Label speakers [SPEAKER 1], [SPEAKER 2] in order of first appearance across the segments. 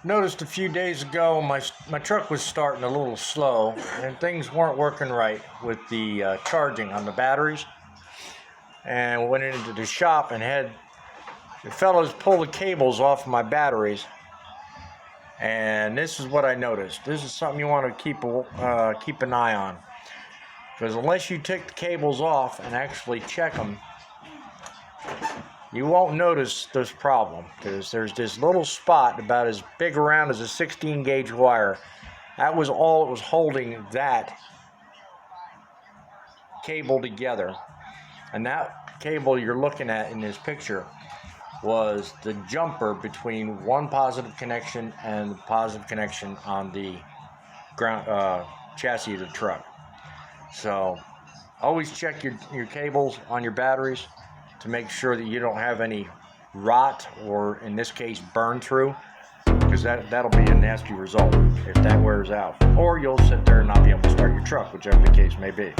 [SPEAKER 1] Noticed a few days ago my truck was starting a little slow and things weren't working right with the charging on the batteries, and went into the shop and had the fellows pull the cables off my batteries. And this is what I noticed. This is something you want to keep an eye on, because unless you take the cables off and actually check them, you won't notice this problem, because there's this little spot about as big around as a 16 gauge wire. That was all it was holding that cable together. And that cable you're looking at in this picture was the jumper between one positive connection and the positive connection on the ground chassis of the truck. So always check your cables on your batteries to make sure that you don't have any rot, or in this case burn through, because that'll be a nasty result if that wears out, or you'll sit there and not be able to start your truck, whichever the case may be.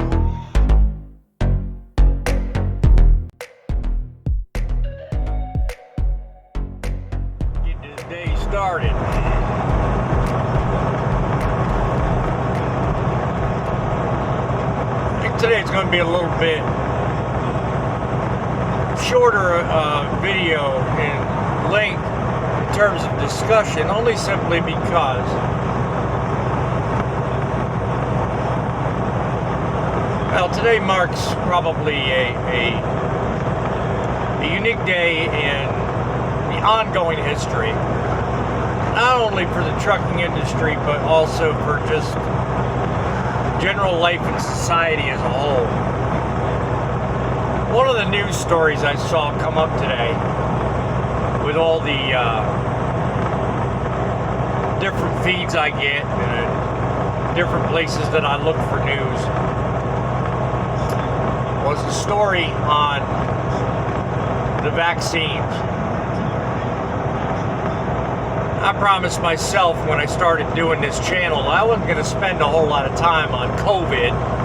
[SPEAKER 1] Get this day started. I think today it's going to be a little bit shorter video in length in terms of discussion, only simply because today marks probably a unique day in the ongoing history, not only for the trucking industry but also for just general life and society as a whole. One of the news stories I saw come up today, with all the different feeds I get and different places that I look for news, was a story on the vaccines. I promised myself when I started doing this channel I wasn't going to spend a whole lot of time on COVID.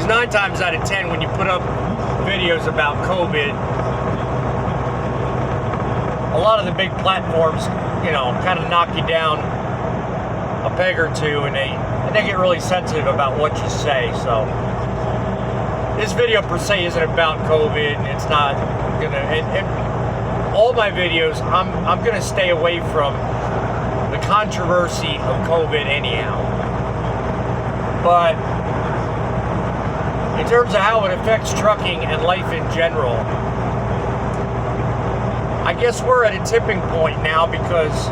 [SPEAKER 1] 9 times out of 10, when you put up videos about COVID, a lot of the big platforms, kind of knock you down a peg or two, and they get really sensitive about what you say. So this video per se isn't about COVID, and it's not gonna. And all my videos, I'm gonna stay away from the controversy of COVID anyhow. But in terms of how it affects trucking and life in general, I guess we're at a tipping point now, because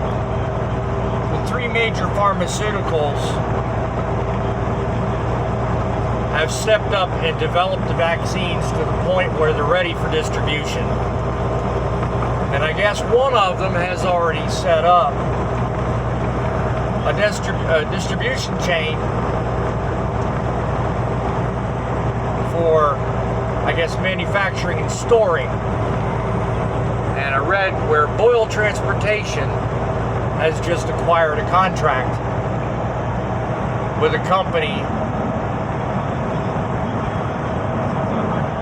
[SPEAKER 1] the 3 major pharmaceuticals have stepped up and developed the vaccines to the point where they're ready for distribution. And I guess one of them has already set up a distribution chain for, I guess, manufacturing and storing. And I read where Boyle Transportation has just acquired a contract with a company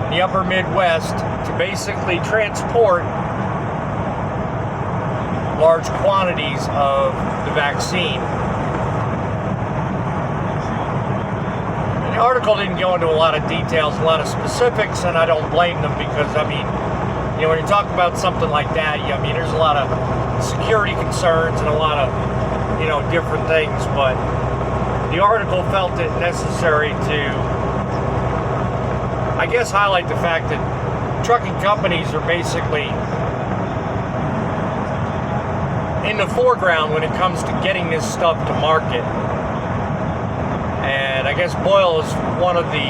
[SPEAKER 1] in the upper Midwest to basically transport large quantities of the vaccine. The article didn't go into a lot of details, a lot of specifics, and I don't blame them, because, when you talk about something like that, there's a lot of security concerns and a lot of, different things, but the article felt it necessary to, I guess, highlight the fact that trucking companies are basically in the foreground when it comes to getting this stuff to market. And I guess Boyle is one of the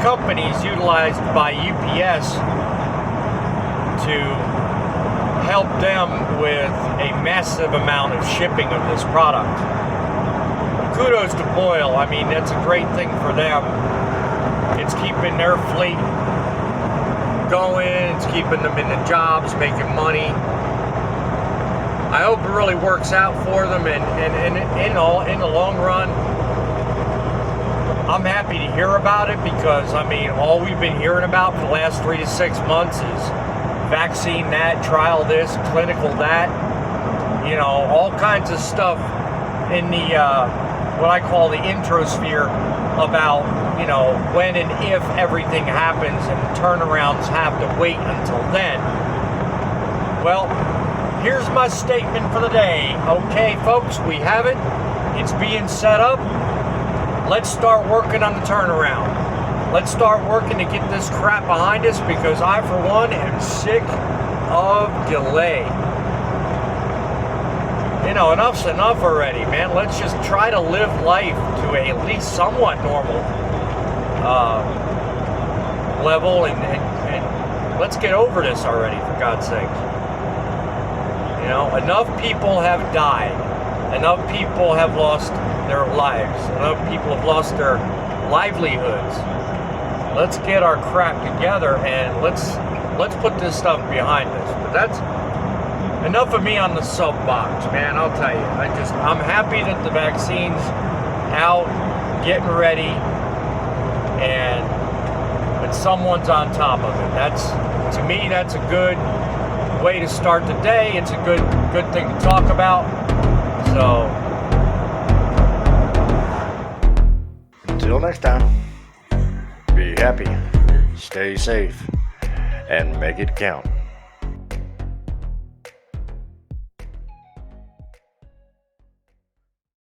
[SPEAKER 1] companies utilized by UPS to help them with a massive amount of shipping of this product. Kudos to Boyle. That's a great thing for them. It's keeping their fleet going, it's keeping them in the jobs, making money. I hope it really works out for them, and in the long run, I'm happy to hear about it, because all we've been hearing about for the last 3 to 6 months is vaccine that, trial this, clinical that.
[SPEAKER 2] you know, all kinds of stuff in the what I call the introsphere about, you know, when and if everything happens and turnarounds have to wait until then. Well, here's my statement for the day. Okay, folks, we have it. It's being set up. Let's start working on the turnaround. Let's start working to get this crap behind us, because I, for one, am sick of delay. You know, enough's enough already, man. Let's just try to live life to a at least somewhat normal level, and let's get over this already, for God's sake. You know, enough people have died. Enough people have lost their lives. Enough people have lost their livelihoods. Let's get our crap together and let's put this stuff behind us. But that's enough of me on the soapbox, man. I'll tell you. I'm happy that the vaccine's out, getting ready, and that someone's on top of it. To me, that's a good way to start the day. It's a good thing to talk about. So,
[SPEAKER 1] until next time, be happy, stay safe, and make it count.